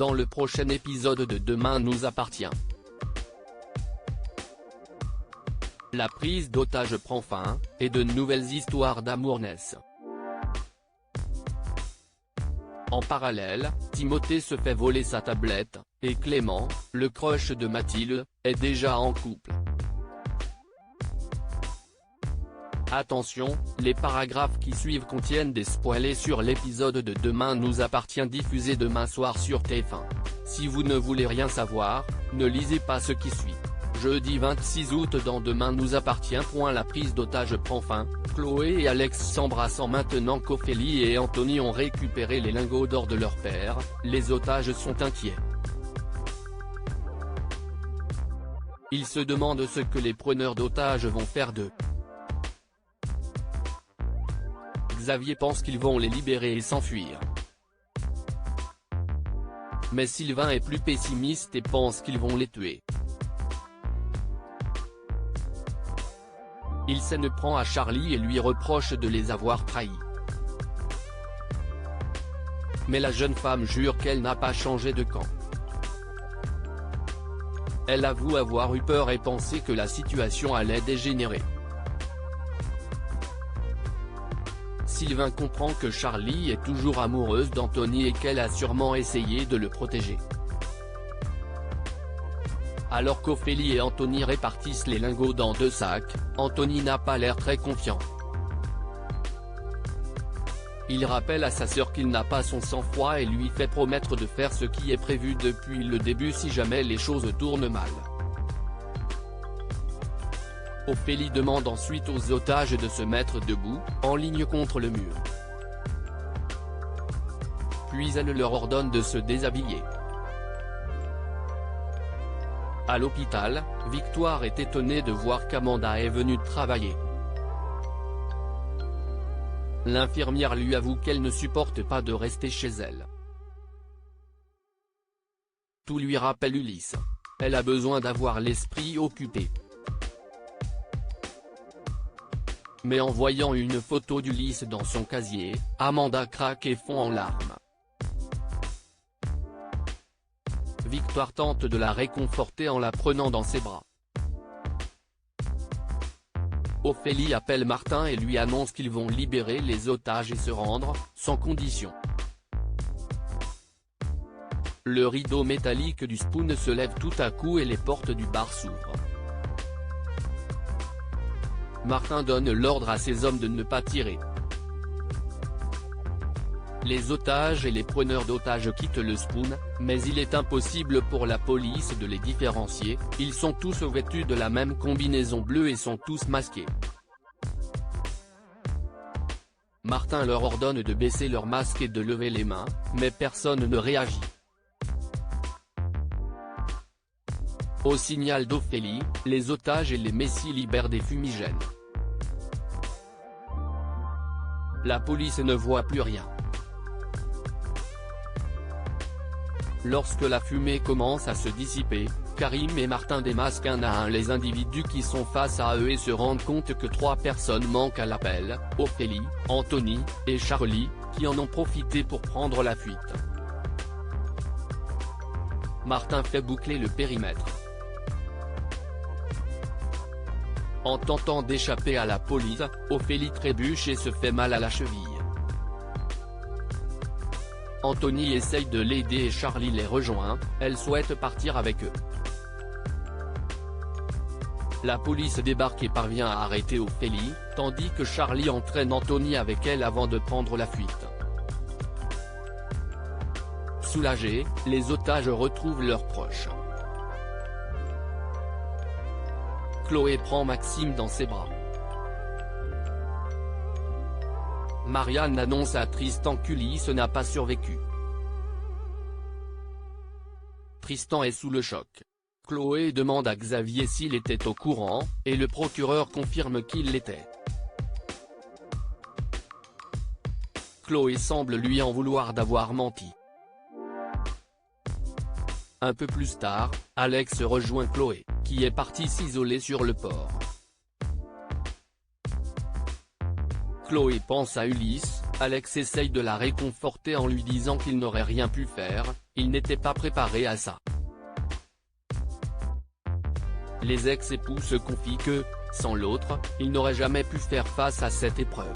dans le prochain épisode de Demain nous appartient. La prise d'otage prend fin, et de nouvelles histoires d'amour naissent. En parallèle, Timothée se fait voler sa tablette, et Clément, le crush de Mathilde, est déjà en couple. Attention, les paragraphes qui suivent contiennent des spoilers sur l'épisode de Demain nous appartient diffusé demain soir sur TF1. Si vous ne voulez rien savoir, ne lisez pas ce qui suit. Jeudi 26 août dans Demain nous appartient. La prise d'otage prend fin, Chloé et Alex s'embrassant maintenant qu'Ophélie et Anthony ont récupéré les lingots d'or de leur père, les otages sont inquiets. Ils se demandent ce que les preneurs d'otages vont faire d'eux. Xavier pense qu'ils vont les libérer et s'enfuir. Mais Sylvain est plus pessimiste et pense qu'ils vont les tuer. Il s'en prend à Charlie et lui reproche de les avoir trahis. Mais la jeune femme jure qu'elle n'a pas changé de camp. Elle avoue avoir eu peur et pensé que la situation allait dégénérer. Sylvain comprend que Charlie est toujours amoureuse d'Anthony et qu'elle a sûrement essayé de le protéger. Alors qu'Ophélie et Anthony répartissent les lingots dans 2 sacs, Anthony n'a pas l'air très confiant. Il rappelle à sa sœur qu'il n'a pas son sang-froid et lui fait promettre de faire ce qui est prévu depuis le début si jamais les choses tournent mal. Ophélie demande ensuite aux otages de se mettre debout, en ligne contre le mur. Puis elle leur ordonne de se déshabiller. À l'hôpital, Victoire est étonnée de voir qu'Amanda est venue travailler. L'infirmière lui avoue qu'elle ne supporte pas de rester chez elle. Tout lui rappelle Ulysse. Elle a besoin d'avoir l'esprit occupé. Mais en voyant une photo d'Ulysse dans son casier, Amanda craque et fond en larmes. Victoire tente de la réconforter en la prenant dans ses bras. Ophélie appelle Martin et lui annonce qu'ils vont libérer les otages et se rendre, sans condition. Le rideau métallique du Spoon se lève tout à coup et les portes du bar s'ouvrent. Martin donne l'ordre à ses hommes de ne pas tirer. Les otages et les preneurs d'otages quittent le Spoon, mais il est impossible pour la police de les différencier, ils sont tous vêtus de la même combinaison bleue et sont tous masqués. Martin leur ordonne de baisser leurs masques et de lever les mains, mais personne ne réagit. Au signal d'Ophélie, les otages et les messies libèrent des fumigènes. La police ne voit plus rien. Lorsque la fumée commence à se dissiper, Karim et Martin démasquent un à un les individus qui sont face à eux et se rendent compte que 3 personnes manquent à l'appel, Ophélie, Anthony, et Charlie, qui en ont profité pour prendre la fuite. Martin fait boucler le périmètre. En tentant d'échapper à la police, Ophélie trébuche et se fait mal à la cheville. Anthony essaye de l'aider et Charlie les rejoint, elle souhaite partir avec eux. La police débarque et parvient à arrêter Ophélie, tandis que Charlie entraîne Anthony avec elle avant de prendre la fuite. Soulagés, les otages retrouvent leurs proches. Chloé prend Maxime dans ses bras. Marianne annonce à Tristan qu'Ulysse n'a pas survécu. Tristan est sous le choc. Chloé demande à Xavier s'il était au courant, et le procureur confirme qu'il l'était. Chloé semble lui en vouloir d'avoir menti. Un peu plus tard, Alex rejoint Chloé, qui est partie s'isoler sur le port. Chloé pense à Ulysse, Alex essaye de la réconforter en lui disant qu'il n'aurait rien pu faire, il n'était pas préparé à ça. Les ex-époux se confient que, sans l'autre, ils n'auraient jamais pu faire face à cette épreuve.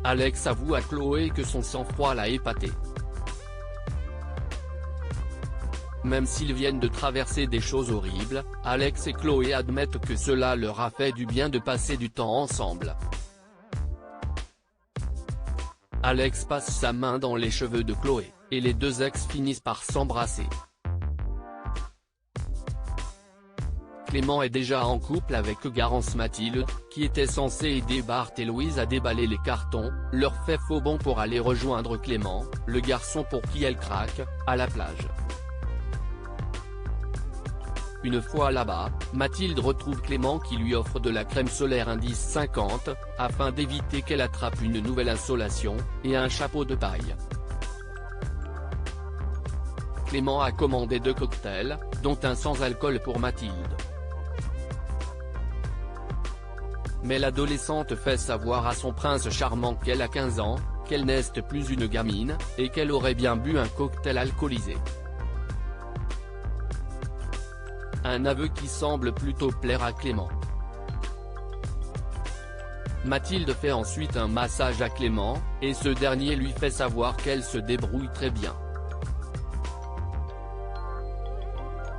Alex avoue à Chloé que son sang-froid l'a épaté. Même s'ils viennent de traverser des choses horribles, Alex et Chloé admettent que cela leur a fait du bien de passer du temps ensemble. Alex passe sa main dans les cheveux de Chloé, et les deux ex finissent par s'embrasser. Clément est déjà en couple avec Garance Mathilde, qui était censée aider Bart et Louise à déballer les cartons, leur fait faux bond pour aller rejoindre Clément, le garçon pour qui elle craque, à la plage. Une fois là-bas, Mathilde retrouve Clément qui lui offre de la crème solaire indice 50, afin d'éviter qu'elle attrape une nouvelle insolation, et un chapeau de paille. Clément a commandé 2 cocktails, dont un sans alcool pour Mathilde. Mais l'adolescente fait savoir à son prince charmant qu'elle a 15 ans, qu'elle n'est plus une gamine, et qu'elle aurait bien bu un cocktail alcoolisé. Un aveu qui semble plutôt plaire à Clément. Mathilde fait ensuite un massage à Clément, et ce dernier lui fait savoir qu'elle se débrouille très bien.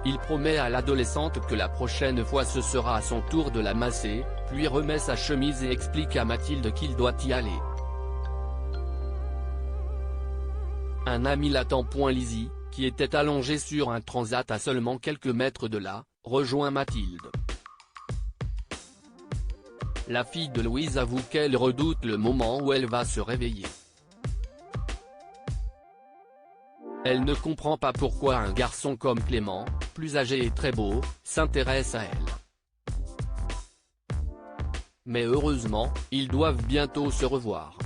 Il promet à l'adolescente que la prochaine fois ce sera à son tour de la masser, puis remet sa chemise et explique à Mathilde qu'il doit y aller. Un ami l'attend. Lizzie, qui était allongée sur un transat à seulement quelques mètres de là, rejoint Mathilde. La fille de Louise avoue qu'elle redoute le moment où elle va se réveiller. Elle ne comprend pas pourquoi un garçon comme Clément, plus âgé et très beau, s'intéresse à elle. Mais heureusement, ils doivent bientôt se revoir.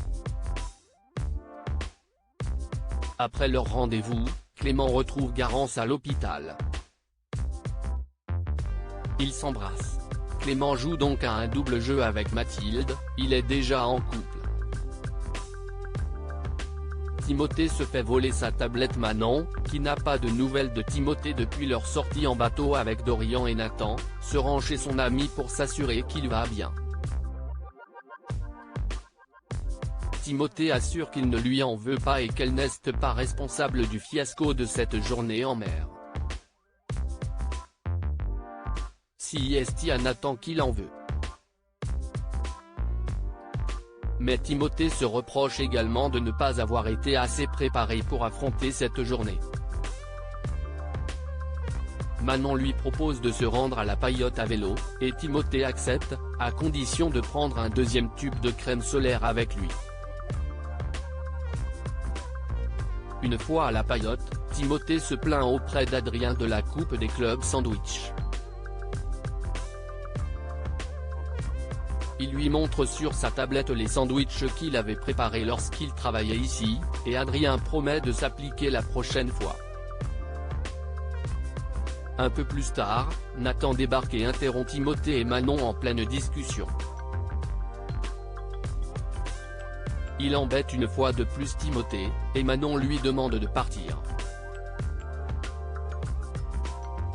Après leur rendez-vous, Clément retrouve Garance à l'hôpital. Ils s'embrassent. Clément joue donc à un double jeu avec Mathilde, il est déjà en couple. Timothée se fait voler sa tablette. Manon, qui n'a pas de nouvelles de Timothée depuis leur sortie en bateau avec Dorian et Nathan, se rend chez son ami pour s'assurer qu'il va bien. Timothée assure qu'il ne lui en veut pas et qu'elle n'est pas responsable du fiasco de cette journée en mer. Si est à Nathan qu'il en veut. Mais Timothée se reproche également de ne pas avoir été assez préparé pour affronter cette journée. Manon lui propose de se rendre à la Paillote à vélo, et Timothée accepte, à condition de prendre un deuxième tube de crème solaire avec lui. Une fois à la Paillote, Timothée se plaint auprès d'Adrien de la coupe des clubs sandwich. Il lui montre sur sa tablette les sandwichs qu'il avait préparés lorsqu'il travaillait ici, et Adrien promet de s'appliquer la prochaine fois. Un peu plus tard, Nathan débarque et interrompt Timothée et Manon en pleine discussion. Il embête une fois de plus Timothée, et Manon lui demande de partir.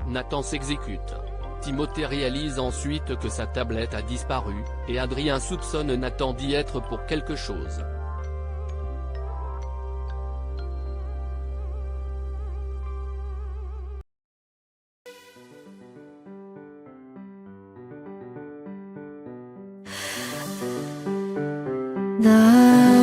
Nathan s'exécute. Timothée réalise ensuite que sa tablette a disparu, et Adrien soupçonne Nathan d'y être pour quelque chose. 나